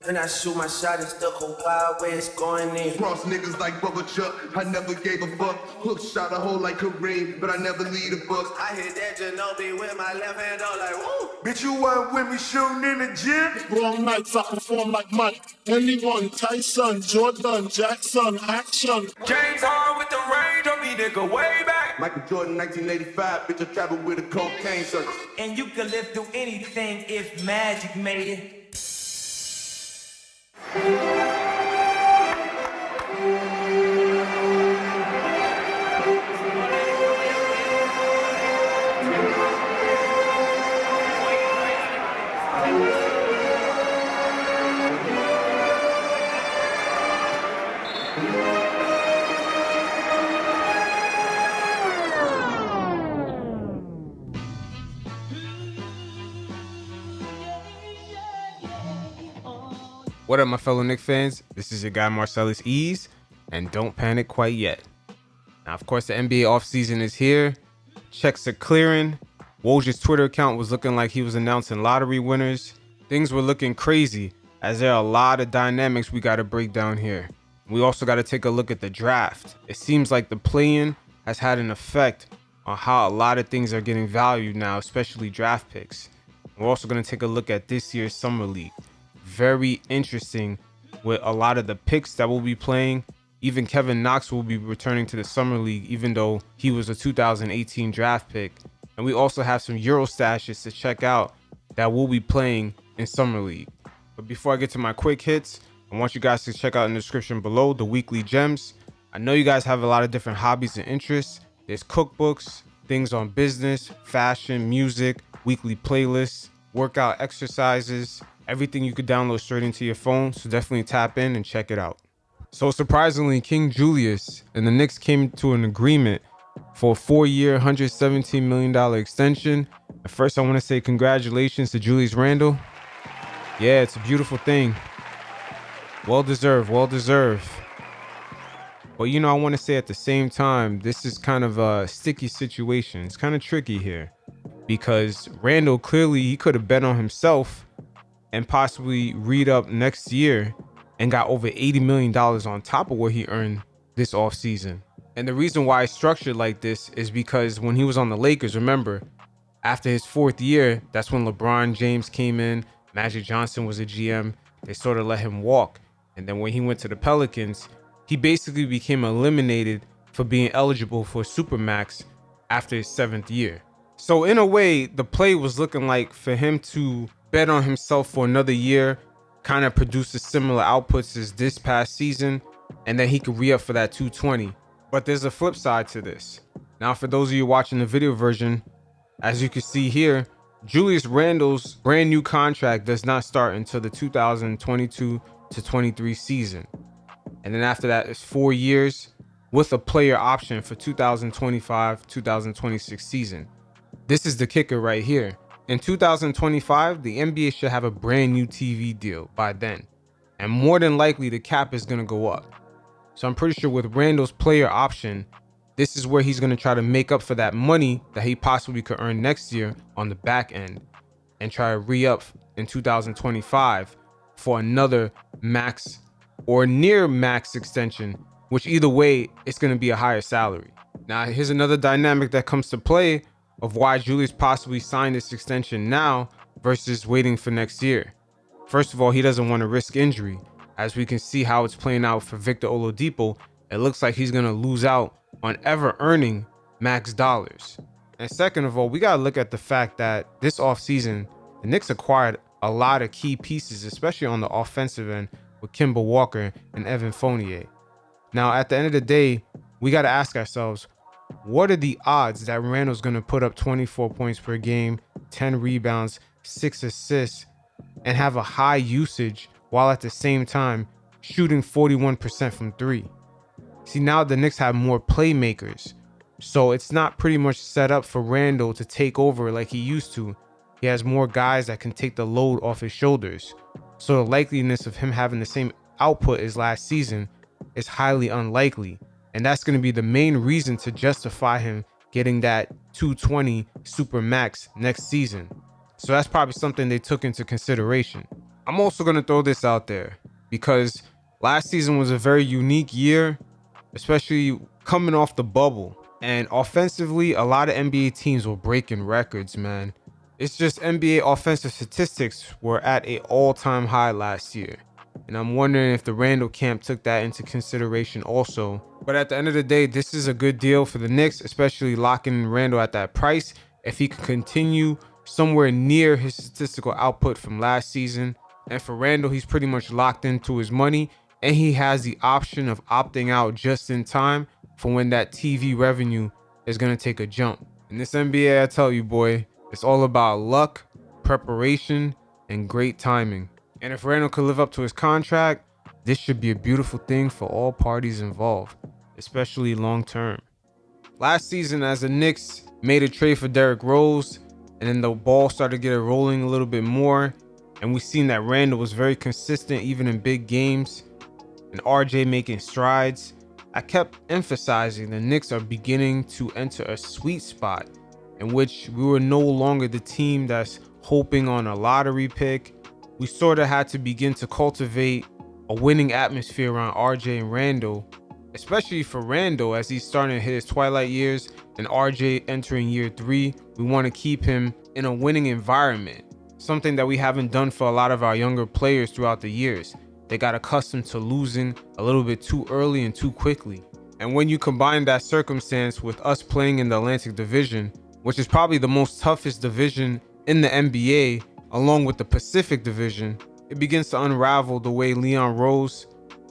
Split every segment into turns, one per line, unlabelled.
And I shoot my shot and stuck a wild west going in.
Cross niggas like Bubba Chuck, I never gave a fuck. Hook shot a hole like Kareem, but I never lead a buck.
I hit that Ginobili with my left hand up like woo.
Bitch, you weren't with me shooting in the gym?
Wrong nights I perform like Mike. Anyone, Tyson, Jordan, Jackson, action.
James Harden with the range on me, nigga, way back.
Michael Jordan, 1985, bitch, I traveled with a cocaine circus.
And you could live through anything if magic made it.
What up, my fellow Knicks fans? This is your guy Marcellus Ease, and don't panic quite yet. Now, of course, the NBA offseason is here. Checks are clearing. Woj's Twitter account was looking like he was announcing lottery winners. Things were looking crazy, as there are a lot of dynamics we got to break down here. We also got to take a look at the draft. It seems like the play-in has had an effect on how a lot of things are getting valued now, especially draft picks. We're also going to take a look at this year's Summer League. Very interesting with a lot of the picks that will be playing. Even Kevin Knox will be returning to the Summer League, even though he was a 2018 draft pick. And we also have some Euro stashes to check out that will be playing in Summer League. But before I get to my quick hits, I want you guys to check out in the description below the weekly gems. I know you guys have a lot of different hobbies and interests. There's cookbooks, things on business, fashion, music, weekly playlists, workout exercises, everything you could download straight into your phone, so definitely tap in and check it out. So surprisingly, King Julius and the Knicks came to an agreement for a 4-year, $117 million extension. At first, I want to say congratulations to Julius Randle. Yeah, it's a beautiful thing. Well deserved, well deserved. But you know, I want to say at the same time, this is kind of a sticky situation. It's kind of tricky here because Randle clearly he could have bet on himself and possibly read up next year and got over $80 million on top of what he earned this offseason. And the reason why it's structured like this is because when he was on the Lakers, remember, after his 4th year, that's when LeBron James came in, Magic Johnson was a GM, they sort of let him walk. And then when he went to the Pelicans, he basically became eliminated for being eligible for Supermax after his 7th year. So in a way, the play was looking like for him to bet on himself for another year, kind of produce similar outputs as this past season, and then he could re-up for that 220. But there's a flip side to this. Now, for those of you watching the video version, as you can see here, Julius Randle's brand new contract does not start until the 2022 to 23 season. And then after that, it's 4 years with a player option for 2025-2026 season. This is the kicker right here. In 2025, the NBA should have a brand new TV deal by then. And more than likely, the cap is going to go up. So I'm pretty sure with Randle's player option, this is where he's going to try to make up for that money that he possibly could earn next year on the back end and try to re-up in 2025 for another max or near max extension, which either way, it's going to be a higher salary. Now, here's another dynamic that comes to play of why Julius possibly signed this extension now versus waiting for next year. First of all, he doesn't want to risk injury. As we can see how it's playing out for Victor Oladipo, it looks like he's going to lose out on ever earning max dollars. And second of all, we got to look at the fact that this offseason, the Knicks acquired a lot of key pieces, especially on the offensive end with Kemba Walker and Evan Fournier. Now, at the end of the day, we got to ask ourselves, what are the odds that Randle's going to put up 24 points per game, 10 rebounds, 6 assists, and have a high usage while at the same time shooting 41% from 3? See, now the Knicks have more playmakers, so it's not pretty much set up for Randle to take over like he used to. He has more guys that can take the load off his shoulders. So the likeliness of him having the same output as last season is highly unlikely. And that's going to be the main reason to justify him getting that 220 super max next season. So that's probably something they took into consideration. I'm also going to throw this out there because last season was a very unique year, especially coming off the bubble. And offensively, a lot of NBA teams were breaking records, man. It's just NBA offensive statistics were at an all-time high last year. And I'm wondering if the Randle camp took that into consideration also. But at the end of the day, this is a good deal for the Knicks, especially locking in Randle at that price. If he can continue somewhere near his statistical output from last season. And for Randle, he's pretty much locked into his money. And he has the option of opting out just in time for when that TV revenue is going to take a jump. In this NBA, I tell you, boy, it's all about luck, preparation, and great timing. And if Randle could live up to his contract, this should be a beautiful thing for all parties involved, especially long term. Last season, as the Knicks made a trade for Derrick Rose, and then the ball started getting rolling a little bit more, and we seen that Randle was very consistent even in big games, and RJ making strides, I kept emphasizing the Knicks are beginning to enter a sweet spot in which we were no longer the team that's hoping on a lottery pick. We sort of had to begin to cultivate a winning atmosphere around RJ and Randle, especially for Randle as he's starting to hit his twilight years and RJ entering year 3. We want to keep him in a winning environment, something that we haven't done for a lot of our younger players throughout the years. They got accustomed to losing a little bit too early and too quickly. And when you combine that circumstance with us playing in the Atlantic Division, which is probably the most toughest division in the NBA, along with the Pacific Division, it begins to unravel the way Leon Rose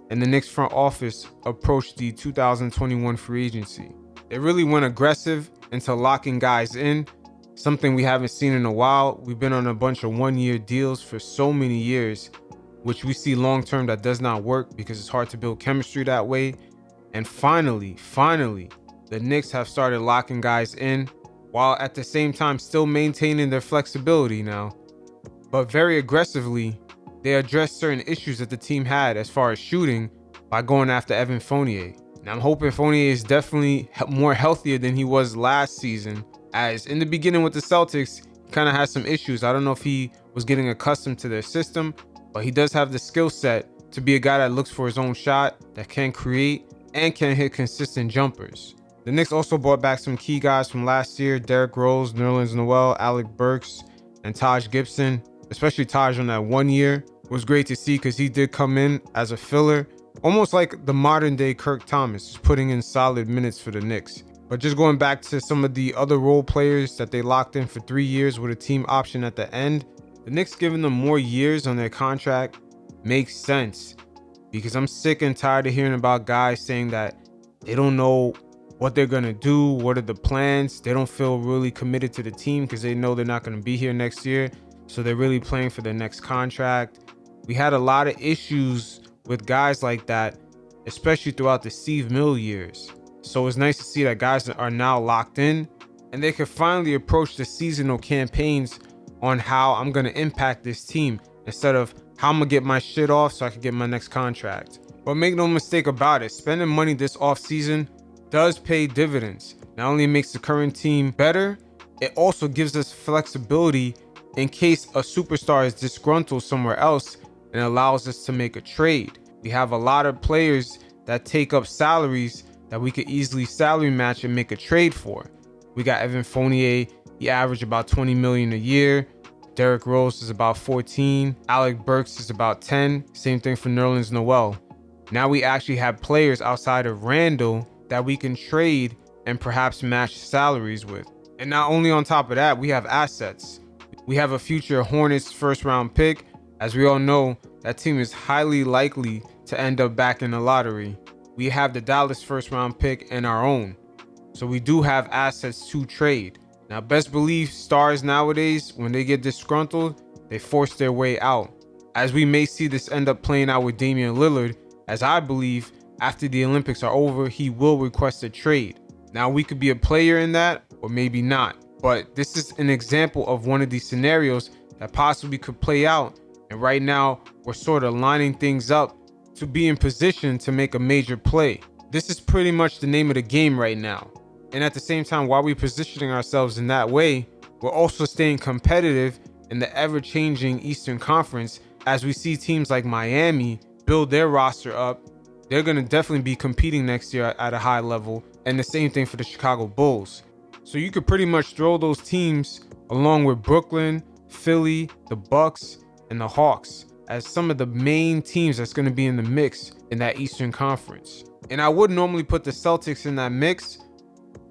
and the Knicks front office approached the 2021 free agency. They really went aggressive into locking guys in, something we haven't seen in a while. We've been on a bunch of one-year deals for so many years, which we see long-term that does not work because it's hard to build chemistry that way. And finally, the Knicks have started locking guys in while at the same time still maintaining their flexibility now. But very aggressively, they addressed certain issues that the team had as far as shooting by going after Evan Fournier. And I'm hoping Fournier is definitely more healthier than he was last season, as in the beginning with the Celtics, he kind of had some issues. I don't know if he was getting accustomed to their system, but he does have the skill set to be a guy that looks for his own shot, that can create and can hit consistent jumpers. The Knicks also brought back some key guys from last year: Derrick Rose, Nerlens Noel, Alec Burks, and Taj Gibson. Especially Taj on that 1 year was great to see because he did come in as a filler, almost like the modern day Kirk Thomas, just putting in solid minutes for the Knicks. But just going back to some of the other role players that they locked in for 3 years with a team option at the end, the Knicks giving them more years on their contract makes sense, because I'm sick and tired of hearing about guys saying that they don't know what they're going to do, what are the plans. They don't feel really committed to the team because they know they're not going to be here next year. So they're really playing for their next contract. We had a lot of issues with guys like that, especially throughout the Steve Mill years. So it's nice to see that guys are now locked in and they can finally approach the seasonal campaigns on how I'm going to impact this team instead of how I'm going to get my shit off so I can get my next contract. But make no mistake about it, spending money this offseason does pay dividends. Not only makes the current team better, it also gives us flexibility in case a superstar is disgruntled somewhere else, and allows us to make a trade. We have a lot of players that take up salaries that we could easily salary match and make a trade for. We got Evan Fournier, he averaged about $20 million a year. Derrick Rose is about 14. Alec Burks is about 10. Same thing for Nerlens Noel. Now we actually have players outside of Randle that we can trade and perhaps match salaries with. And not only on top of that, we have assets. We have a future Hornets first round pick. As we all know, that team is highly likely to end up back in the lottery. We have the Dallas first round pick and our own. So we do have assets to trade. Now, best believe stars nowadays, when they get disgruntled, they force their way out. As we may see this end up playing out with Damian Lillard, as I believe after the Olympics are over, he will request a trade. Now, we could be a player in that or maybe not. But this is an example of one of these scenarios that possibly could play out. And right now, we're sort of lining things up to be in position to make a major play. This is pretty much the name of the game right now. And at the same time, while we're positioning ourselves in that way, we're also staying competitive in the ever-changing Eastern Conference, as we see teams like Miami build their roster up, they're going to definitely be competing next year at a high level. And the same thing for the Chicago Bulls. So you could pretty much throw those teams along with Brooklyn, Philly, the Bucks, and the Hawks as some of the main teams that's going to be in the mix in that Eastern Conference. And I would normally put the Celtics in that mix,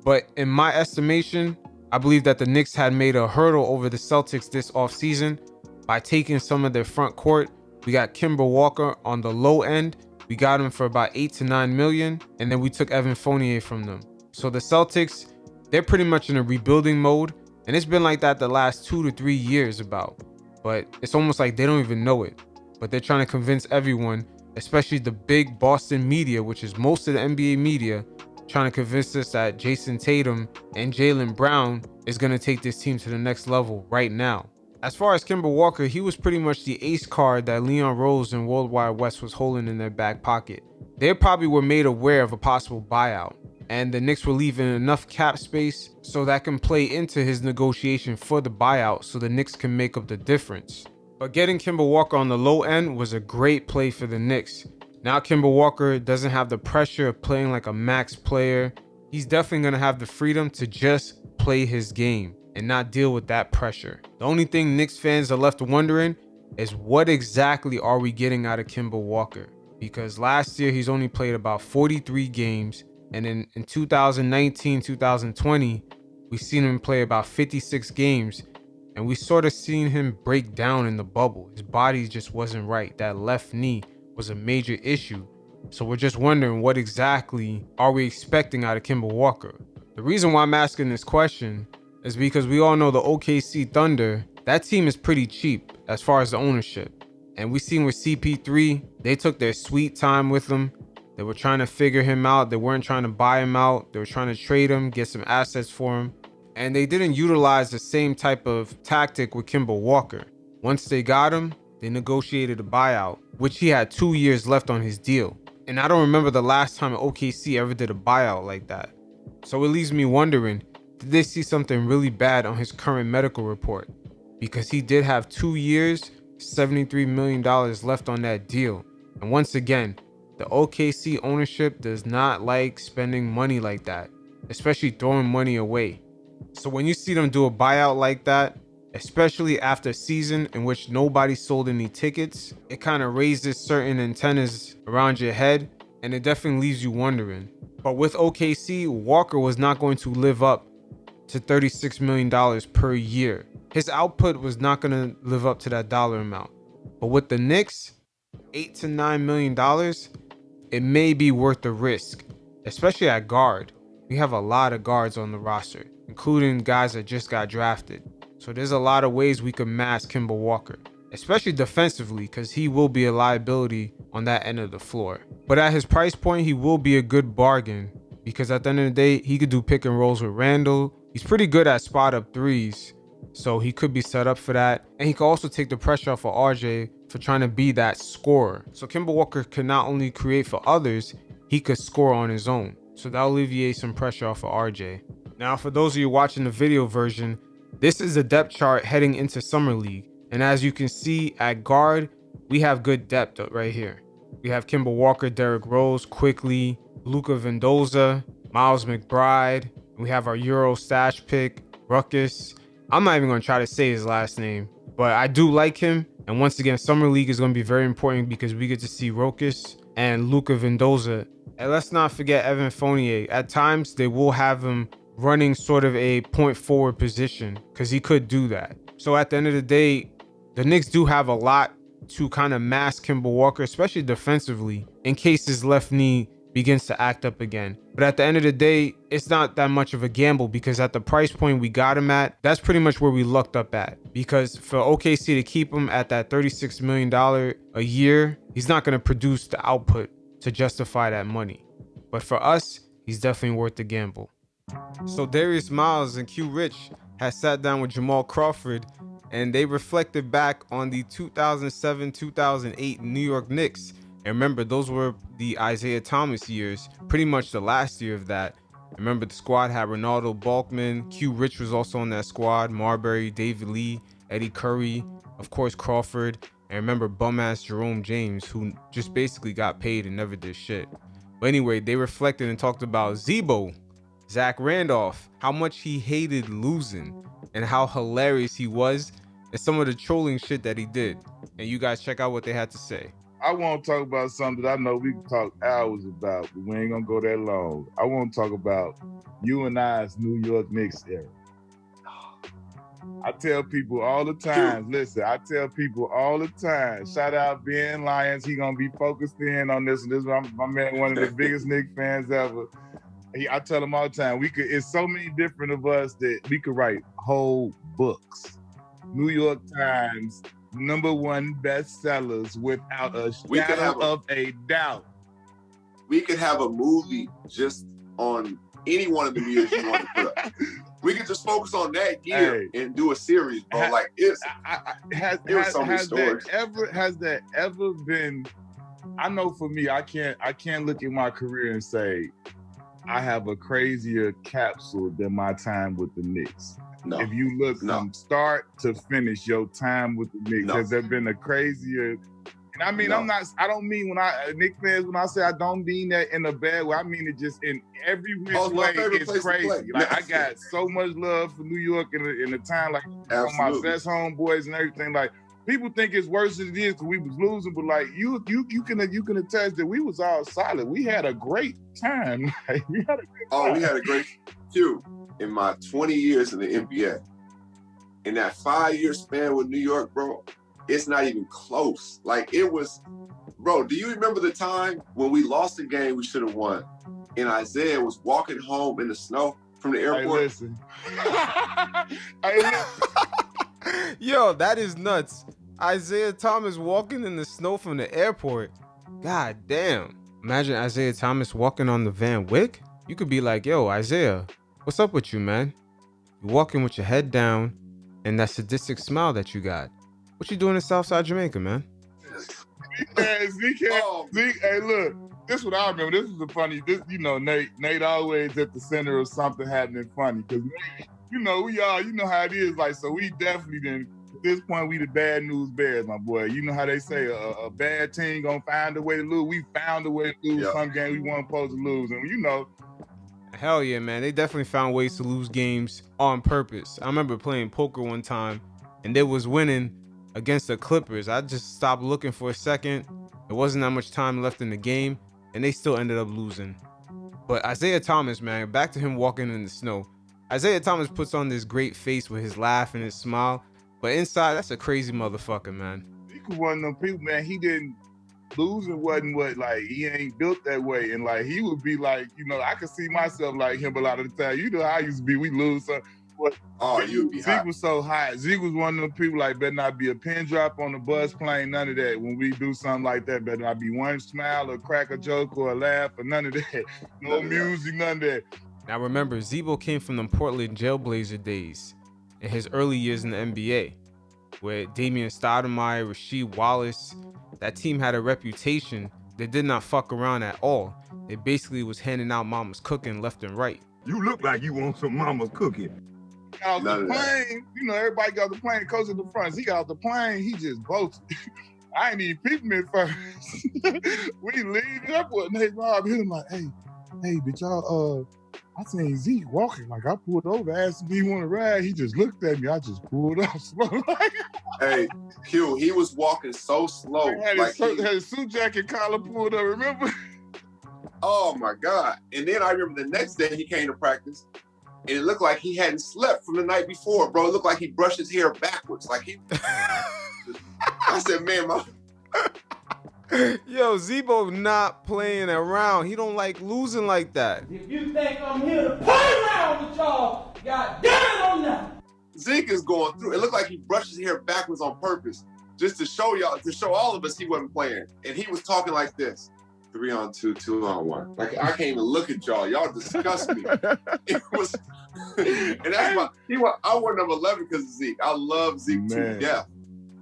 but in my estimation, I believe that the Knicks had made a hurdle over the Celtics this offseason by taking some of their front court. We got Kemba Walker on the low end. We got him for about 8 to 9 million, and then we took Evan Fournier from them. So the Celtics, they're pretty much in a rebuilding mode, and it's been like that the last 2 to 3 years about. But it's almost like they don't even know it. But they're trying to convince everyone, especially the big Boston media, which is most of the NBA media, trying to convince us that Jason Tatum and Jaylen Brown is going to take this team to the next level right now. As far as Kemba Walker, he was pretty much the ace card that Leon Rose and World Wide West was holding in their back pocket. They probably were made aware of a possible buyout, and the Knicks were leaving enough cap space so that can play into his negotiation for the buyout so the Knicks can make up the difference. But getting Kemba Walker on the low end was a great play for the Knicks. Now Kemba Walker doesn't have the pressure of playing like a max player. He's definitely going to have the freedom to just play his game and not deal with that pressure. The only thing Knicks fans are left wondering is what exactly are we getting out of Kemba Walker? Because last year he's only played about 43 games, and in 2019, 2020, we've seen him play about 56 games, and we sort of seen him break down in the bubble. His body just wasn't right. That left knee was a major issue. So we're just wondering what exactly are we expecting out of Kemba Walker? The reason why I'm asking this question is because we all know the OKC Thunder, that team is pretty cheap as far as the ownership. And we seen with CP3, they took their sweet time with him. They were trying to figure him out. They weren't trying to buy him out. They were trying to trade him, get some assets for him. And they didn't utilize the same type of tactic with Kemba Walker. Once they got him, they negotiated a buyout, which he had 2 years left on his deal. And I don't remember the last time OKC ever did a buyout like that. So it leaves me wondering, did they see something really bad on his current medical report? Because he did have 2 years, $73 million left on that deal. And once again, the OKC ownership does not like spending money like that, especially throwing money away. So when you see them do a buyout like that, especially after a season in which nobody sold any tickets, it kind of raises certain antennas around your head, and it definitely leaves you wondering. But with OKC, Walker was not going to live up to $36 million per year. His output was not going to live up to that dollar amount. But with the Knicks, $8 to $9 million, it may be worth the risk, especially at guard. We have a lot of guards on the roster, including guys that just got drafted. So there's a lot of ways we could mask Kemba Walker, especially defensively, because he will be a liability on that end of the floor. But at his price point, he will be a good bargain, because at the end of the day, he could do pick and rolls with Randle. He's pretty good at spot up threes, so he could be set up for that. And he could also take the pressure off of RJ for trying to be that scorer. So Kemba Walker can not only create for others, he could score on his own. So that'll alleviate some pressure off of RJ. Now, for those of you watching the video version, this is the depth chart heading into Summer League. And as you can see at guard, we have good depth right here. We have Kemba Walker, Derrick Rose, Quickley, Luka Vendoza, Miles McBride. We have our Euro stash pick, Ruckus. I'm not even going to try to say his last name, but I do like him. And once again, Summer League is going to be very important because we get to see Ruckus and Luka Vendoza. And let's not forget Evan Fournier. At times, they will have him running sort of a point forward position because he could do that. So at the end of the day, the Knicks do have a lot to kind of mask Kemba Walker, especially defensively, in case his left knee begins to act up again. But at the end of the day, it's not that much of a gamble because at the price point we got him at, that's pretty much where we lucked up at. Because for OKC to keep him at that $36 million a year, he's not going to produce the output to justify that money. But for us, he's definitely worth the gamble. So Darius Miles and Q Rich has sat down with Jamal Crawford and they reflected back on the 2007-2008 New York Knicks. And remember, those were the Isaiah Thomas years, pretty much the last year of that. Remember, the squad had Ronaldo, Balkman, Q Rich was also on that squad, Marbury, David Lee, Eddie Curry, of course Crawford. And remember bum-ass Jerome James, who just basically got paid and never did shit. But anyway, they reflected and talked about Zebo, Zach Randolph, how much he hated losing and how hilarious he was and some of the trolling shit that he did. And you guys check out what they had to say.
I want to talk about something that I know we can talk hours about, but we ain't gonna go that long. I want to talk about you and I's New York Knicks era. I tell people all the time, listen, I tell people all the time, shout out Ben Lyons, he gonna be focused in on this, and this is my man, one of the biggest Knicks fans ever. I tell him all the time, it's so many different of us that we could write whole books. New York Times, #1 bestsellers without a shadow of a doubt.
We could have a movie just on any one of the years you want to put up. We could just focus on that year and do a series, bro.
Has that ever been? I know for me, I can't look at my career and say I have a crazier capsule than my time with the Knicks. No. If you look from start to finish your time with the Knicks, has there been a crazier? And I mean, I don't mean Knicks fans, when I say I don't mean that in a bad way, I mean it just in every which way, it's crazy. Like, I got so much love for New York in a time, like, on my best homeboys and everything. Like, people think it's worse than it is because we was losing, but like, you can attest that we was all solid. We had a great time. We had a great
too. In my 20 years in the NBA, in that 5-year span with New York, bro, it's not even close. Like, it was, bro, do you remember the time when we lost the game we should have won and Isaiah was walking home in the snow from the airport?
Hey, listen.
Yo, that is nuts. Isaiah Thomas walking in the snow from the airport. God damn. Imagine Isaiah Thomas walking on the Van Wyck. You could be like, yo, Isaiah, what's up with you, man? You walking with your head down and that sadistic smile that you got. What you doing in Southside Jamaica, man?
Zeke, hey, look, this is what I remember. This is the funny, Nate always at the center of something happening funny. Because, you know how it is. Like, so we definitely didn't, at this point, we the bad news bears, my boy. You know how they say a bad team gonna find a way to lose. We found a way to lose some game we weren't supposed to lose. And,
hell yeah, man. They definitely found ways to lose games on purpose. I remember playing poker one time, and they was winning against the Clippers. I just stopped looking for a second. There wasn't that much time left in the game, and they still ended up losing. But Isaiah Thomas, man, back to him walking in the snow. Isaiah Thomas puts on this great face with his laugh and his smile, but inside, that's a crazy motherfucker, man.
He was one of them people, man, he didn't losing wasn't like, he ain't built that way. And like, he would be like, I could see myself like him a lot of the time. You know how I used to be, we lose something.
You'd be
Zeke
hot.
was so hot. Zeke was one of them people like, better not be a pin drop on the bus plane, none of that. When we do something like that, better not be one smile or crack a joke or a laugh or none of that. No music, none of that.
Now remember, Zebo came from the Portland Jailblazer days in his early years in the NBA, where Damian Stoudemire, Rasheed Wallace, that team had a reputation. They did not fuck around at all. They basically was handing out mama's cooking left and right.
You look like you want some mama's cooking.
Got off the plane, everybody got off the plane, coach at the front. He got off the plane, he just bolted. I ain't even peeping at first. We leave, that boy Nate Rob hit him like, hey, did y'all, I seen Zeke walking, like I pulled over, asked him if he want to ride. He just looked at me, I just pulled off slow.
Hey, Q, he was walking so slow.
Had his suit jacket collar pulled up, remember?
Oh my God. And then I remember the next day he came to practice and it looked like he hadn't slept from the night before, bro. It looked like he brushed his hair backwards. Like I said, man,
Yo, Zebo not playing around. He don't like losing like that.
If you think I'm here to play around with y'all, God damn it, I'm not.
Zeke is going through. It looked like he brushed his hair backwards on purpose just to show all of us he wasn't playing. And he was talking like this. 3-on-2, 2-on-1. Like, I can't even look at y'all. Y'all disgust me. It was, and that's why I wore number 11 because of Zeke. I love Zeke to death.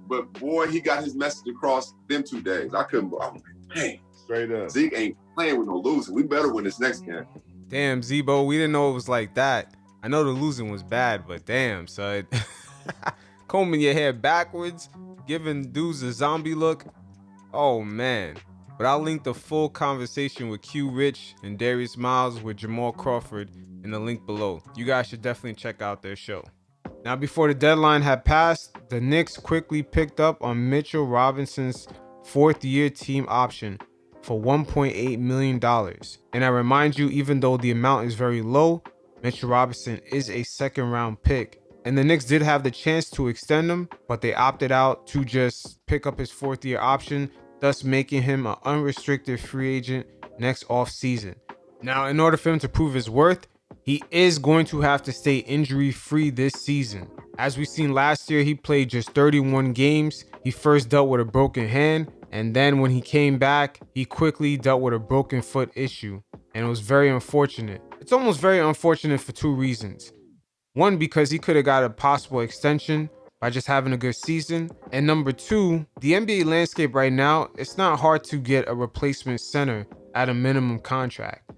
But boy, he got his message across them 2 days. I was like, man,
straight up.
Zeke ain't playing with no losing. We better win this next game.
Damn, Zebo, we didn't know it was like that. I know the losing was bad, but damn, son. Combing your hair backwards, giving dudes a zombie look. Oh man. But I'll link the full conversation with Q Rich and Darius Miles with Jamal Crawford in the link below. You guys should definitely check out their show. Now, before the deadline had passed, the Knicks quickly picked up on Mitchell Robinson's fourth-year team option for $1.8 million. And I remind you, even though the amount is very low, Mitchell Robinson is a second-round pick. And the Knicks did have the chance to extend him, but they opted out to just pick up his fourth-year option, thus making him an unrestricted free agent next offseason. Now, in order for him to prove his worth, he is going to have to stay injury-free this season. As we've seen last year, he played just 31 games. He first dealt with a broken hand, and then when he came back, he quickly dealt with a broken foot issue, and it was very unfortunate. It's almost very unfortunate for two reasons. One, because he could have got a possible extension by just having a good season. And number two, the NBA landscape right now, it's not hard to get a replacement center at a minimum contract.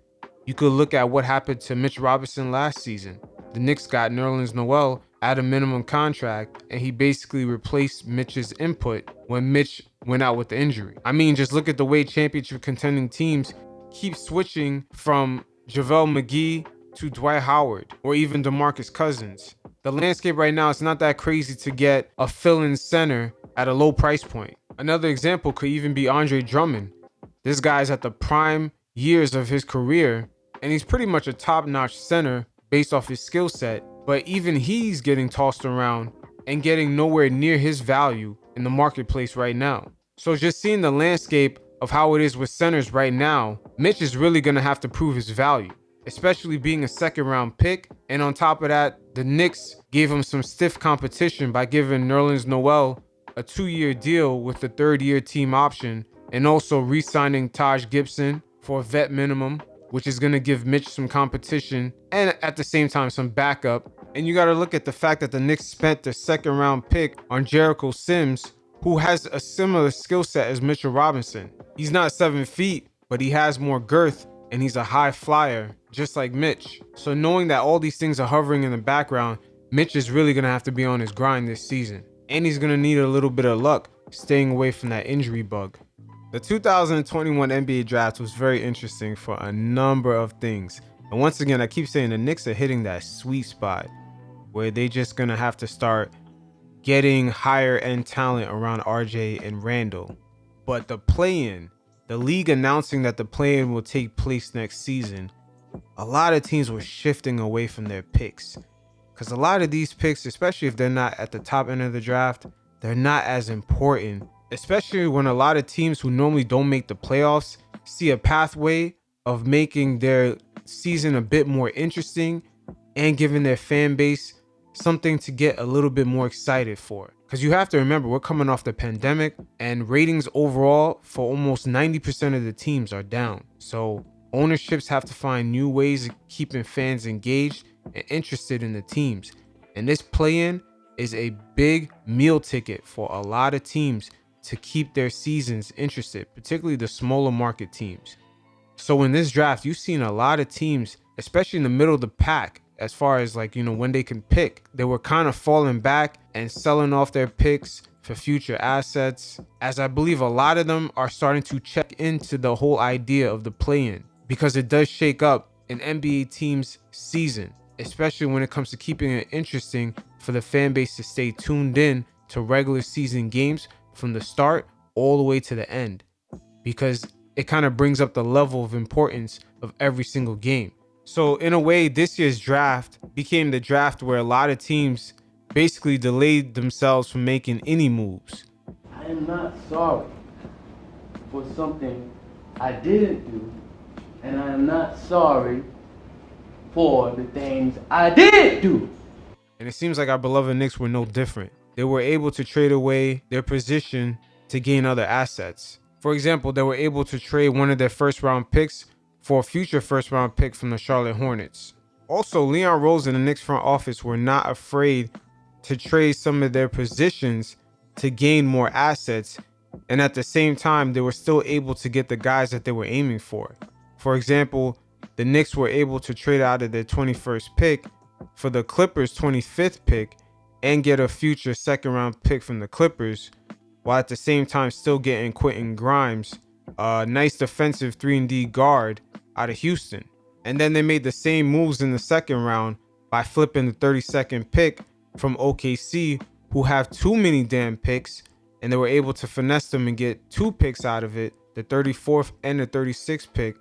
You could look at what happened to Mitch Robinson last season. The Knicks got Nerlens Noel at a minimum contract, and he basically replaced Mitch's input when Mitch went out with the injury. I mean, just look at the way championship contending teams keep switching from JaVale McGee to Dwight Howard or even DeMarcus Cousins. The landscape right now, it's not that crazy to get a fill-in center at a low price point. Another example could even be Andre Drummond. This guy's at the prime years of his career, and he's pretty much a top-notch center based off his skill set, but even he's getting tossed around and getting nowhere near his value in the marketplace right now. So just seeing the landscape of how it is with centers right now, Mitch is really going to have to prove his value, especially being a second-round pick. And on top of that, the Knicks gave him some stiff competition by giving Nerlens Noel a 2-year deal with the third-year team option, and also re-signing Taj Gibson for a vet minimum, which is going to give Mitch some competition and at the same time some backup. And you got to look at the fact that the Knicks spent their second-round pick on Jericho Sims, who has a similar skill set as Mitchell Robinson. He's not 7 feet, but he has more girth, and he's a high flyer, just like Mitch. So knowing that all these things are hovering in the background, Mitch is really going to have to be on his grind this season. And he's going to need a little bit of luck staying away from that injury bug. The 2021 NBA draft was very interesting for a number of things. And once again, I keep saying the Knicks are hitting that sweet spot where they just going to have to start getting higher end talent around RJ and Randle. But the play-in, the league announcing that the play-in will take place next season, a lot of teams were shifting away from their picks. Because a lot of these picks, especially if they're not at the top end of the draft, they're not as important. Especially when a lot of teams who normally don't make the playoffs see a pathway of making their season a bit more interesting and giving their fan base something to get a little bit more excited for. Because you have to remember, we're coming off the pandemic and ratings overall for almost 90% of the teams are down. So ownerships have to find new ways of keeping fans engaged and interested in the teams. And this play-in is a big meal ticket for a lot of teams to keep their seasons interested, particularly the smaller market teams. So in this draft, you've seen a lot of teams, especially in the middle of the pack, as far as when they can pick, they were kind of falling back and selling off their picks for future assets, as I believe a lot of them are starting to check into the whole idea of the play-in, because it does shake up an NBA team's season, especially when it comes to keeping it interesting for the fan base to stay tuned in to regular season games from the start all the way to the end, because it kind of brings up the level of importance of every single game. So in a way, this year's draft became the draft where a lot of teams basically delayed themselves from making any moves.
I am not sorry for something I didn't do, and I am not sorry for the things I did do.
And it seems like our beloved Knicks were no different. They were able to trade away their position to gain other assets. For example, they were able to trade one of their first-round picks for a future first-round pick from the Charlotte Hornets. Also, Leon Rose and the Knicks front office were not afraid to trade some of their positions to gain more assets, and at the same time, they were still able to get the guys that they were aiming for. For example, the Knicks were able to trade out of their 21st pick for the Clippers' 25th pick and get a future second-round pick from the Clippers, while at the same time still getting Quentin Grimes, a nice defensive 3-and-D guard out of Houston. And then they made the same moves in the second round by flipping the 32nd pick from OKC, who have too many damn picks, and they were able to finesse them and get 2 picks out of it, the 34th and the 36th pick,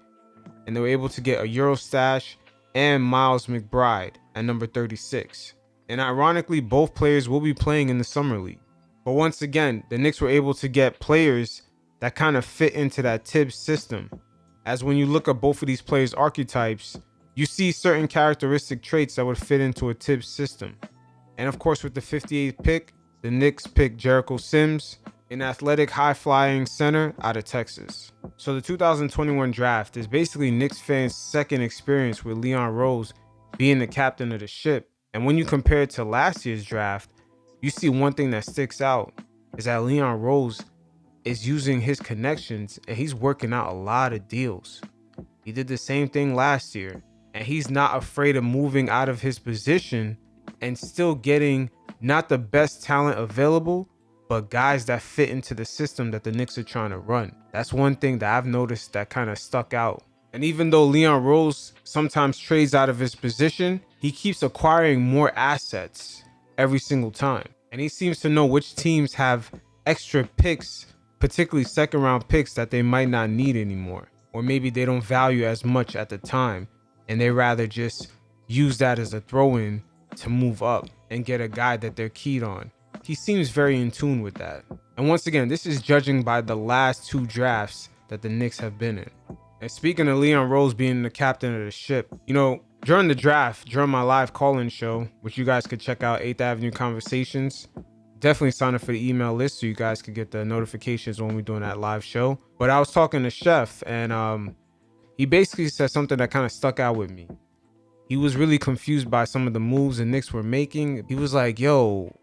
and they were able to get a Euro stash and Miles McBride at number 36. And ironically, both players will be playing in the Summer League. But once again, the Knicks were able to get players that kind of fit into that Tibbs system. As when you look at both of these players' archetypes, you see certain characteristic traits that would fit into a Tibbs system. And of course, with the 58th pick, the Knicks picked Jericho Sims, an athletic, high-flying center out of Texas. So the 2021 draft is basically Knicks fans' second experience with Leon Rose being the captain of the ship. And when you compare it to last year's draft, you see one thing that sticks out is that Leon Rose is using his connections and he's working out a lot of deals. He did the same thing last year, and he's not afraid of moving out of his position and still getting not the best talent available, but guys that fit into the system that the Knicks are trying to run. That's one thing that I've noticed that kind of stuck out. And even though Leon Rose sometimes trades out of his position, he keeps acquiring more assets every single time. And he seems to know which teams have extra picks, particularly second round picks that they might not need anymore. Or maybe they don't value as much at the time, and they rather just use that as a throw-in to move up and get a guy that they're keyed on. He seems very in tune with that. And once again, this is judging by the last 2 drafts that the Knicks have been in. And speaking of Leon Rose being the captain of the ship, you know, during the draft, during my live call-in show, which you guys could check out, 8th Avenue Conversations, definitely sign up for the email list so you guys could get the notifications when we're doing that live show. But I was talking to Chef, and he basically said something that kind of stuck out with me. He was really confused by some of the moves the Knicks were making. He was like, yo,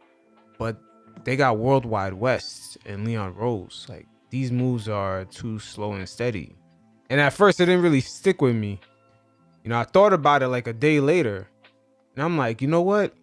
but they got Worldwide West and Leon Rose. Like, these moves are too slow and steady. And at first, it didn't really stick with me. You know, I thought about it like a day later, and I'm like, you know what?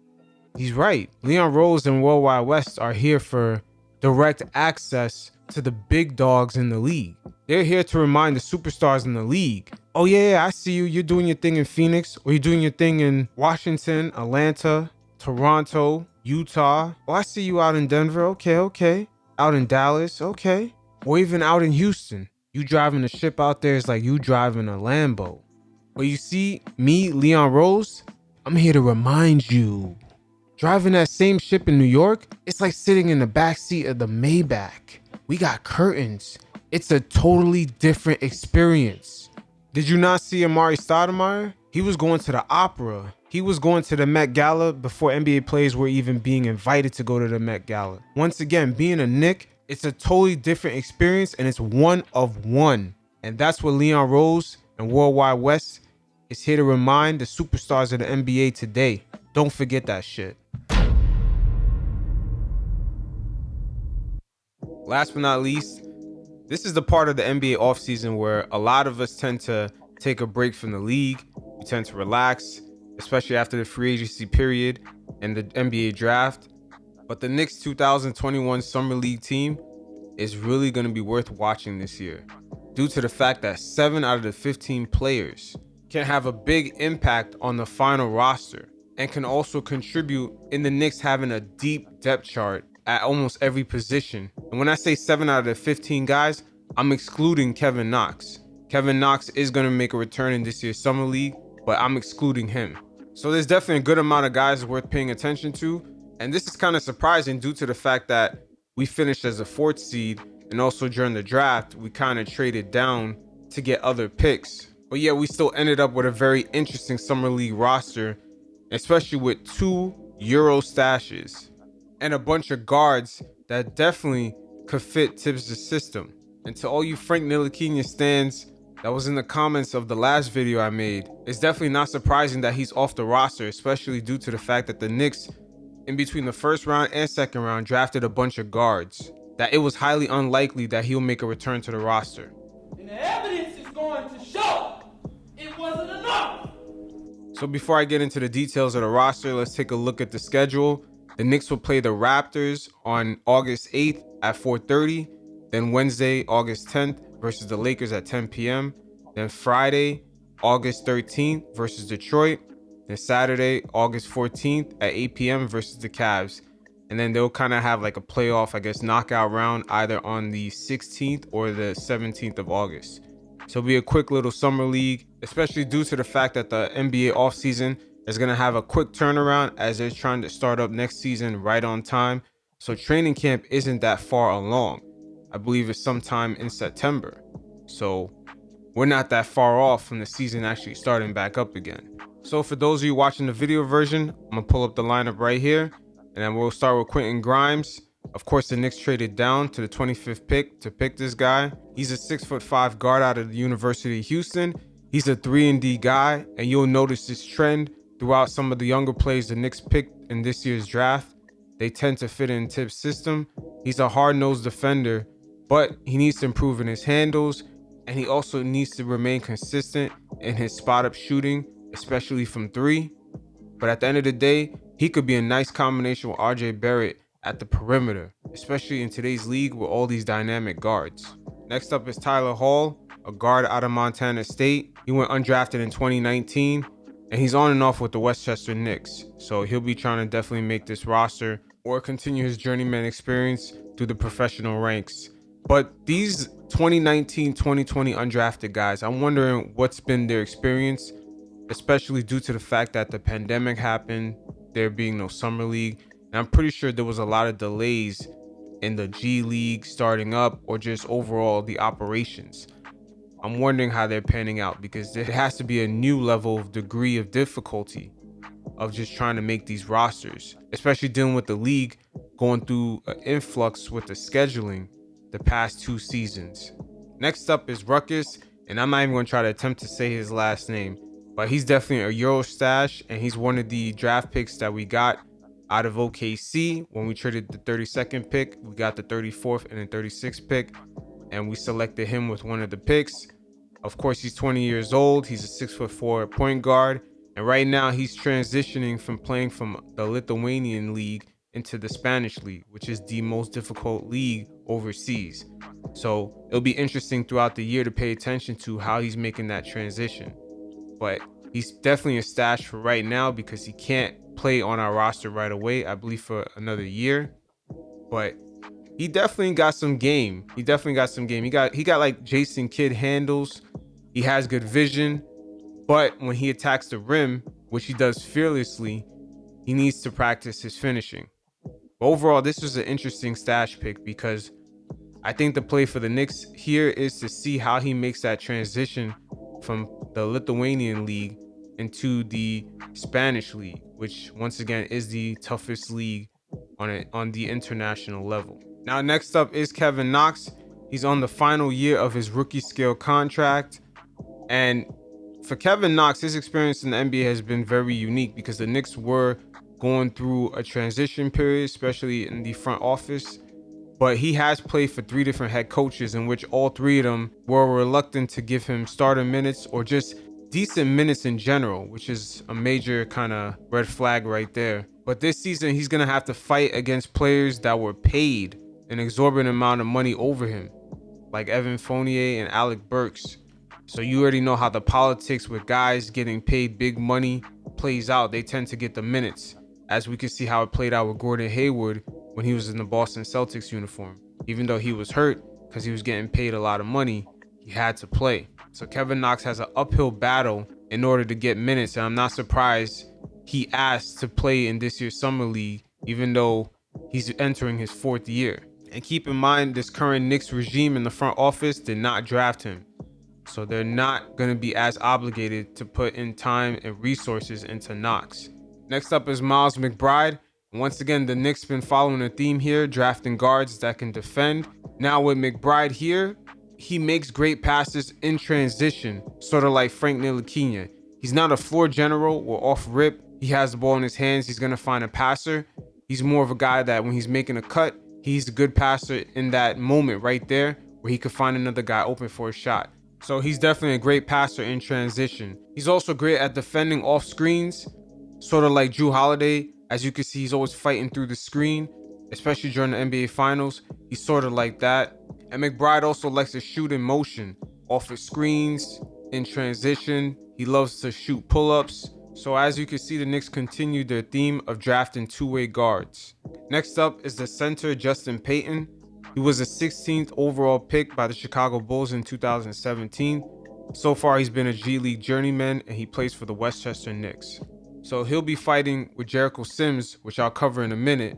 He's right. Leon Rose and Worldwide West are here for direct access to the big dogs in the league. They're here to remind the superstars in the league, oh yeah, I see you. You're doing your thing in Phoenix, or you're doing your thing in Washington, Atlanta, Toronto, Utah. Oh, I see you out in Denver. Okay. Out in Dallas. Okay. Or even out in Houston. You driving a ship out there is like you driving a Lambo. But you see, me, Leon Rose, I'm here to remind you. Driving that same ship in New York, it's like sitting in the backseat of the Maybach. We got curtains. It's a totally different experience. Did you not see Amari Stoudemire? He was going to the opera. He was going to the Met Gala before NBA players were even being invited to go to the Met Gala. Once again, being a Knick, it's a totally different experience, and it's one of one. And that's what Leon Rose and Worldwide West is here to remind the superstars of the NBA today. Don't forget that shit. Last but not least, this is the part of the NBA offseason where a lot of us tend to take a break from the league. We tend to relax, especially after the free agency period and the NBA draft. But the Knicks 2021 Summer League team is really going to be worth watching this year due to the fact that 7 out of the 15 players can have a big impact on the final roster and can also contribute in the Knicks having a deep depth chart at almost every position. And when I say 7 out of the 15 guys, I'm excluding Kevin Knox. Kevin Knox is going to make a return in this year's Summer League, but I'm excluding him. So there's definitely a good amount of guys worth paying attention to. And this is kind of surprising due to the fact that we finished as a 4th seed, and also during the draft, we kind of traded down to get other picks. But yeah, we still ended up with a very interesting Summer League roster, especially with 2 Euro stashes and a bunch of guards that definitely could fit Tibbs' system. And to all you Frank Ntilikina stands that was in the comments of the last video I made, it's definitely not surprising that he's off the roster, especially due to the fact that the Knicks, in between the 1st round and 2nd round, drafted a bunch of guards that it was highly unlikely that he'll make a return to the roster.
And the evidence is going to show it wasn't enough.
So before I get into the details of the roster, let's take a look at the schedule. The Knicks will play the Raptors on August 8th at 4:30. Then Wednesday, August 10th versus the Lakers at 10 p.m. Then Friday, August 13th versus Detroit. Then Saturday, August 14th at 8 p.m. versus the Cavs. And then they'll kind of have like a playoff, I guess, knockout round either on the 16th or the 17th of August. So it'll be a quick little summer league, especially due to the fact that the NBA offseason is going to have a quick turnaround as they're trying to start up next season right on time. So training camp isn't that far along. I believe it's sometime in September. So we're not that far off from the season actually starting back up again. So for those of you watching the video version, I'm going to pull up the lineup right here. And then we'll start with Quentin Grimes. Of course, the Knicks traded down to the 25th pick to pick this guy. He's a 6'5" guard out of the University of Houston. He's a 3-and-D guy, and you'll notice this trend throughout some of the younger players the Knicks picked in this year's draft. They tend to fit in Tibbs' system. He's a hard-nosed defender, but he needs to improve in his handles, and he also needs to remain consistent in his spot-up shooting, especially from three. But at the end of the day, he could be a nice combination with RJ Barrett at the perimeter, especially in today's league with all these dynamic guards. Next up is Tyler Hall, a guard out of Montana State. He went undrafted in 2019, and he's on and off with the Westchester Knicks. So he'll be trying to definitely make this roster or continue his journeyman experience through the professional ranks. But these 2019-2020 undrafted guys, I'm wondering what's been their experience, especially due to the fact that the pandemic happened, there being no summer league. And I'm pretty sure there was a lot of delays in the G League starting up or just overall the operations. I'm wondering how they're panning out because there has to be a new level of degree of difficulty of just trying to make these rosters, especially dealing with the league going through an influx with the scheduling the past 2 seasons. Next up is Ruckus, and I'm not even going to try to attempt to say his last name, but he's definitely a Euro stash, and he's one of the draft picks that we got out of OKC. When we traded the 32nd pick, we got the 34th and the 36th pick, and we selected him with one of the picks. Of course, he's 20 years old. He's a 6'4" point guard, and right now he's transitioning from playing from the Lithuanian league into the Spanish league, which is the most difficult league overseas. So it'll be interesting throughout the year to pay attention to how he's making that transition. But he's definitely a stash for right now because he can't play on our roster right away, I believe, for another year. But he definitely got some game. He got like Jason Kidd handles. He has good vision. But when he attacks the rim, which he does fearlessly, he needs to practice his finishing. But overall, this was an interesting stash pick because I think the play for the Knicks here is to see how he makes that transition from the Lithuanian league into the Spanish league, which once again is the toughest league on the international level. Now, next up is Kevin Knox. He's on the final year of his rookie scale contract. And for Kevin Knox, his experience in the NBA has been very unique because the Knicks were going through a transition period, especially in the front office. But he has played for 3 different head coaches in which all 3 of them were reluctant to give him starter minutes or just decent minutes in general, which is a major kind of red flag right there. But this season, he's going to have to fight against players that were paid an exorbitant amount of money over him, like Evan Fournier and Alec Burks. So you already know how the politics with guys getting paid big money plays out. They tend to get the minutes, as we can see how it played out with Gordon Hayward when he was in the Boston Celtics uniform. Even though he was hurt because he was getting paid a lot of money, he had to play. So Kevin Knox has an uphill battle in order to get minutes, and I'm not surprised he asked to play in this year's summer league, even though he's entering his 4th year. And keep in mind, this current Knicks regime in the front office did not draft him. So they're not going to be as obligated to put in time and resources into Knox. Next up is Miles McBride. Once again, the Knicks been following a theme here, drafting guards that can defend. Now with McBride here, he makes great passes in transition, sort of like Frank Ntilikina. He's not a floor general or off rip. He has the ball in his hands. He's going to find a passer. He's more of a guy that when he's making a cut, he's a good passer in that moment right there where he could find another guy open for a shot. So he's definitely a great passer in transition. He's also great at defending off screens, sort of like Jrue Holiday As you can see, he's always fighting through the screen, especially during the NBA Finals. He's sort of like that. And McBride also likes to shoot in motion, off of screens, in transition. He loves to shoot pull-ups. So as you can see, the Knicks continue their theme of drafting two-way guards. Next up is the center Justin Payton. He was a 16th overall pick by the Chicago Bulls in 2017. So far, he's been a G League journeyman and he plays for the Westchester Knicks. So he'll be fighting with Jericho Sims, which I'll cover in a minute,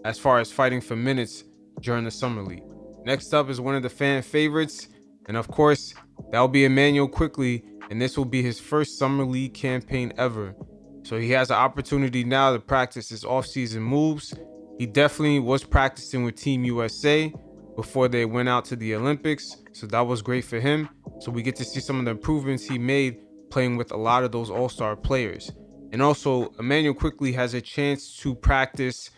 as far as fighting for minutes during the Summer League. Next up is one of the fan favorites, and of course, that'll be Immanuel Quickley, and this will be his first Summer League campaign ever. So he has an opportunity now to practice his offseason moves. He definitely was practicing with Team USA before they went out to the Olympics, so that was great for him. So we get to see some of the improvements he made playing with a lot of those all-star players. And also, Immanuel Quickley has a chance to practice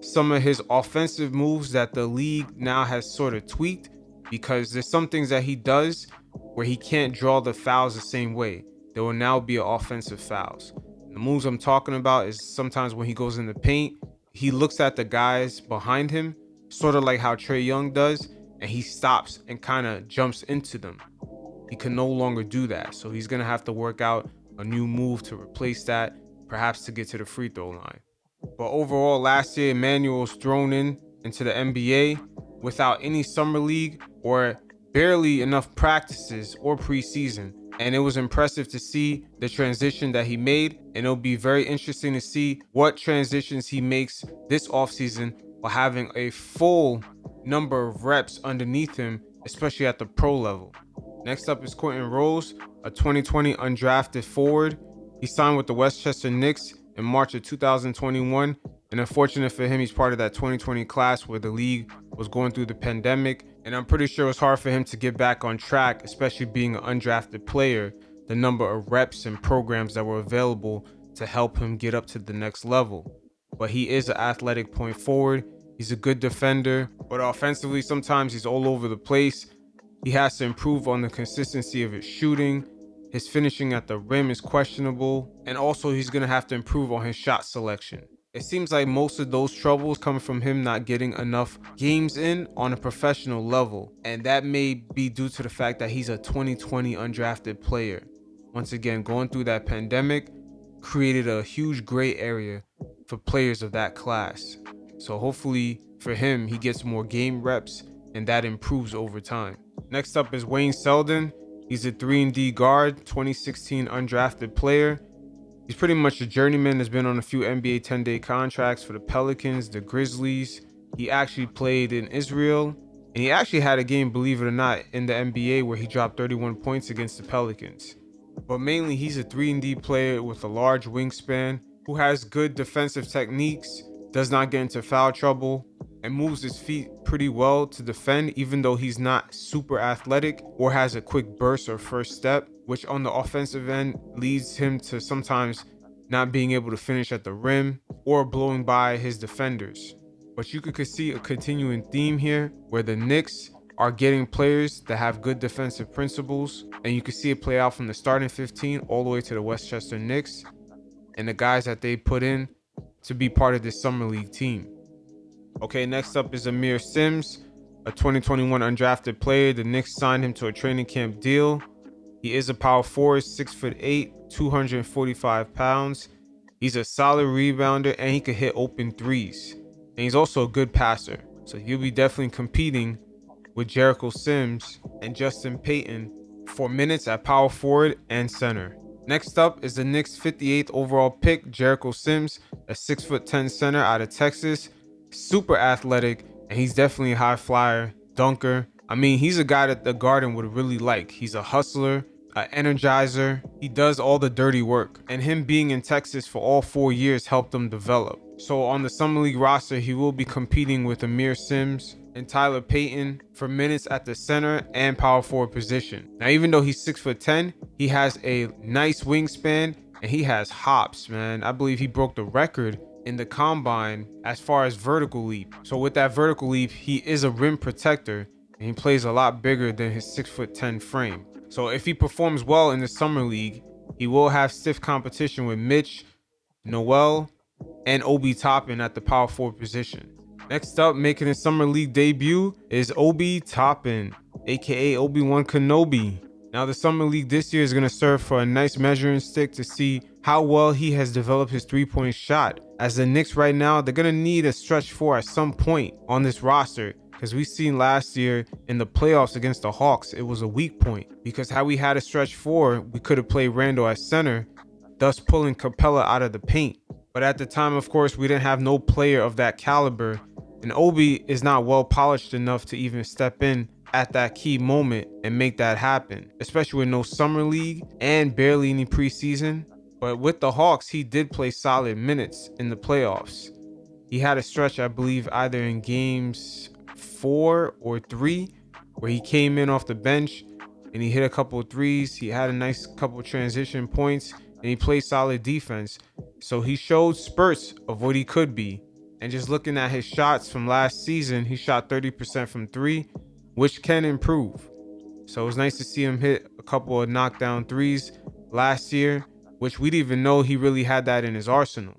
some of his offensive moves that the league now has sort of tweaked, because there's some things that he does where he can't draw the fouls the same way. There will now be offensive fouls. The moves I'm talking about is sometimes when he goes in the paint, he looks at the guys behind him, sort of like how Trae Young does, and he stops and kind of jumps into them. He can no longer do that, so he's going to have to work out a new move to replace that, perhaps to get to the free throw line. But overall, last year, Immanuel was thrown into the NBA without any summer league or barely enough practices or preseason. And it was impressive to see the transition that he made. And it'll be very interesting to see what transitions he makes this offseason while having a full number of reps underneath him, especially at the pro level. Next up is Quentin Rose, a 2020 undrafted forward. He signed with the Westchester Knicks in March of 2021, and unfortunate for him, he's part of that 2020 class where the league was going through the pandemic, and I'm pretty sure it was hard for him to get back on track, especially being an undrafted player, the number of reps and programs that were available to help him get up to the next level. But he is an athletic point forward. He's a good defender, but offensively, sometimes he's all over the place. He has to improve on the consistency of his shooting. His finishing at the rim is questionable, and also he's going to have to improve on his shot selection. It seems like most of those troubles come from him not getting enough games in on a professional level, and that may be due to the fact that he's a 2020 undrafted player. Once again, going through that pandemic created a huge gray area for players of that class. So hopefully for him, he gets more game reps and that improves over time. Next up is Wayne Selden. He's a 3-and-D guard, 2016 undrafted player. He's pretty much a journeyman, has been on a few NBA 10-day contracts for the Pelicans, the Grizzlies. He actually played in Israel, and he actually had a game, believe it or not, in the NBA where he dropped 31 points against the Pelicans. But mainly, he's a 3-and-D player with a large wingspan who has good defensive techniques, does not get into foul trouble, and moves his feet pretty well to defend, even though he's not super athletic or has a quick burst or first step, which on the offensive end leads him to sometimes not being able to finish at the rim or blowing by his defenders. But you could see a continuing theme here where the Knicks are getting players that have good defensive principles, and you can see it play out from the starting 15 all the way to the Westchester Knicks and the guys that they put in to be part of this summer league team. Okay, next up is Amir Sims, a 2021 undrafted player. The Knicks signed him to a training camp deal. He is a power forward, 6'8", 245 pounds. He's a solid rebounder and he can hit open threes. And he's also a good passer. So he'll be definitely competing with Jericho Sims and Justin Payton for minutes at power forward and center. Next up is the Knicks 58th overall pick, Jericho Sims, a 6'10" center out of Texas. Super athletic, and he's definitely a high flyer, dunker. I mean, he's a guy that the Garden would really like. He's a hustler, an energizer. He does all the dirty work, and him being in Texas for all 4 years helped him develop. So on the Summer League roster, he will be competing with Amir Sims and Tyler Payton for minutes at the center and power forward position. Now, even though he's 6'10", he has a nice wingspan and he has hops, man. I believe he broke the record in the combine as far as vertical leap. So with that vertical leap, he is a rim protector and he plays a lot bigger than his 6'10" frame. So if he performs well in the summer league, he will have stiff competition with Mitch, Noel, and Obi Toppin at the power forward position. Next up, making his summer league debut is Obi Toppin, aka Obi-Wan Kenobi. Now, the summer league this year is going to serve for a nice measuring stick to see how well he has developed his three-point shot. As the Knicks right now, they're going to need a stretch four at some point on this roster, because we've seen last year in the playoffs against the Hawks, it was a weak point, because had we had a stretch four, we could have played Randle at center, thus pulling Capella out of the paint. But at the time, of course, we didn't have no player of that caliber, and Obi is not well polished enough to even step in at that key moment and make that happen, especially with no summer league and barely any preseason. But with the Hawks, he did play solid minutes in the playoffs. He had a stretch, I believe, either in games 4 or 3, where he came in off the bench and he hit a couple of threes. He had a nice couple of transition points and he played solid defense. So he showed spurts of what he could be. And just looking at his shots from last season, he shot 30% from 3, which can improve. So it was nice to see him hit a couple of knockdown threes last year, which we didn't even know he really had that in his arsenal.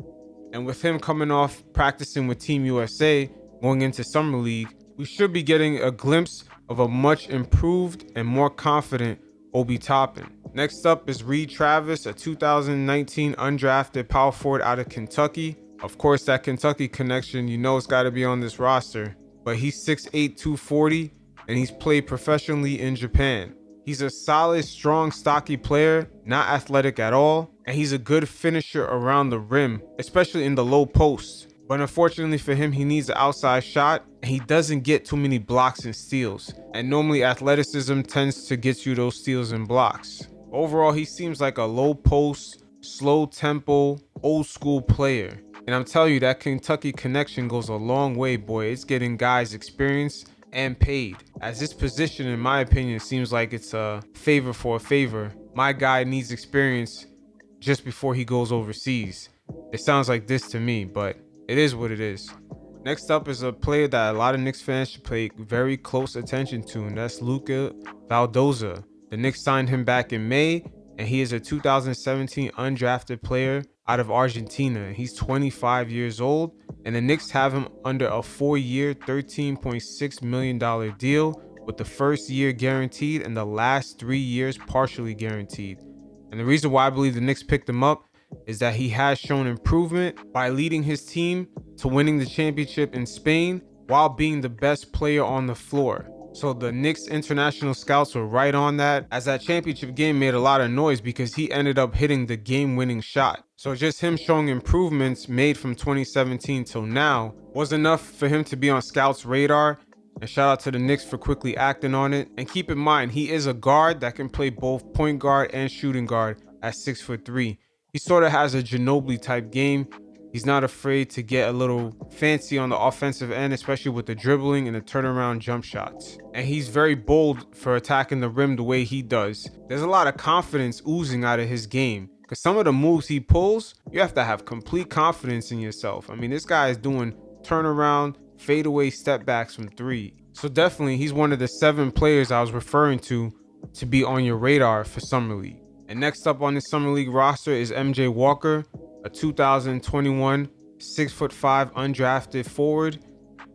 And with him coming off practicing with Team USA going into Summer League, we should be getting a glimpse of a much improved and more confident Obi Toppin. Next up is Reed Travis, a 2019 undrafted power forward out of Kentucky. Of course, that Kentucky connection, you know it's got to be on this roster. But he's 6'8", 240, and he's played professionally in Japan. He's a solid, strong, stocky player, not athletic at all, and he's a good finisher around the rim, especially in the low post. But unfortunately for him, he needs an outside shot, and he doesn't get too many blocks and steals. And normally athleticism tends to get you those steals and blocks. Overall, he seems like a low post, slow tempo, old school player. And I'm telling you, that Kentucky connection goes a long way, boy. It's getting guys experience and paid. As this position, in my opinion, seems like it's a favor for a favor. My guy needs experience just before he goes overseas. It sounds like this to me, but it is what it is. Next up is a player that a lot of Knicks fans should pay very close attention to, and that's Luka Valdoza. The Knicks signed him back in May, and he is a 2017 undrafted player out of Argentina. He's 25 years old, and the Knicks have him under a 4-year, $13.6 million deal, with the first year guaranteed and the last 3 years partially guaranteed. And the reason why I believe the Knicks picked him up is that he has shown improvement by leading his team to winning the championship in Spain while being the best player on the floor. So the Knicks international scouts were right on that, as that championship game made a lot of noise because he ended up hitting the game-winning shot. So just him showing improvements made from 2017 till now was enough for him to be on scouts' radar. And shout out to the Knicks for quickly acting on it. And keep in mind, he is a guard that can play both point guard and shooting guard at 6'3". He sort of has a Ginobili type game. He's not afraid to get a little fancy on the offensive end, especially with the dribbling and the turnaround jump shots. And he's very bold for attacking the rim the way he does. There's a lot of confidence oozing out of his game, because some of the moves he pulls, you have to have complete confidence in yourself. I mean, this guy is doing turnaround, fadeaway step backs from 3. So definitely, he's one of the 7 players I was referring to be on your radar for Summer League. And next up on this Summer League roster is MJ Walker, a 2021 6'5" undrafted forward.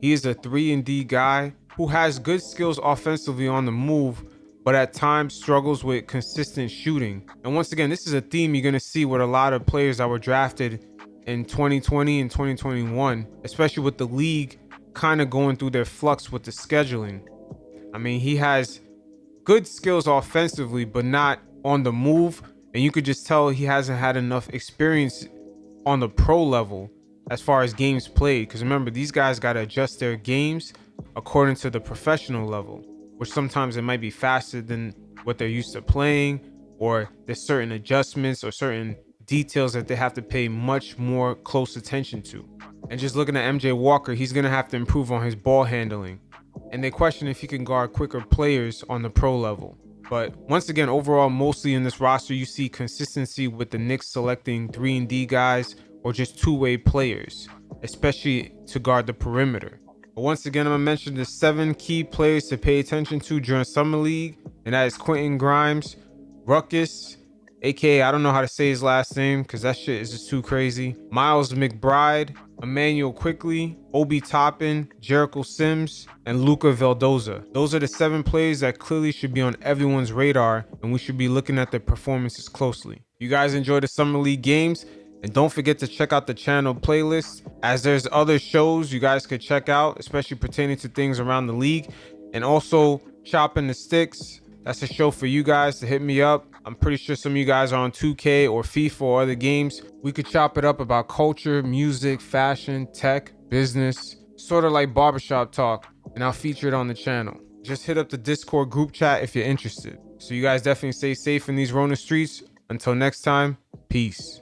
He is a 3-and-D guy who has good skills offensively on the move, but at times struggles with consistent shooting. And once again, this is a theme you're going to see with a lot of players that were drafted in 2020 and 2021, especially with the league kind of going through their flux with the scheduling. I mean, he has good skills offensively, but not on the move. And you could just tell he hasn't had enough experience on the pro level as far as games played. Because remember, these guys got to adjust their games according to the professional level, which sometimes it might be faster than what they're used to playing, or there's certain adjustments or certain details that they have to pay much more close attention to. And just looking at MJ Walker, he's going to have to improve on his ball handling. And they question if he can guard quicker players on the pro level. But once again, overall, mostly in this roster, you see consistency with the Knicks selecting 3-and-D guys or just two-way players, especially to guard the perimeter. But once again, I'm going to mention the 7 key players to pay attention to during Summer League, and that is Quentin Grimes, Ruckus, aka I don't know how to say his last name because that shit is just too crazy. Miles McBride, Immanuel Quickley, Obi Toppin, Jericho Sims, and Luca Veldoza. Those are the 7 players that clearly should be on everyone's radar, and we should be looking at their performances closely. You guys enjoy the Summer League games, and don't forget to check out the channel playlist, as there's other shows you guys could check out, especially pertaining to things around the league. And also Chopping the Sticks, that's a show for you guys to hit me up. I'm pretty sure some of you guys are on 2K or FIFA or other games. We could chop it up about culture, music, fashion, tech, business, sort of like barbershop talk, and I'll feature it on the channel. Just hit up the Discord group chat if you're interested. So you guys definitely stay safe in these Rona streets. Until next time, peace.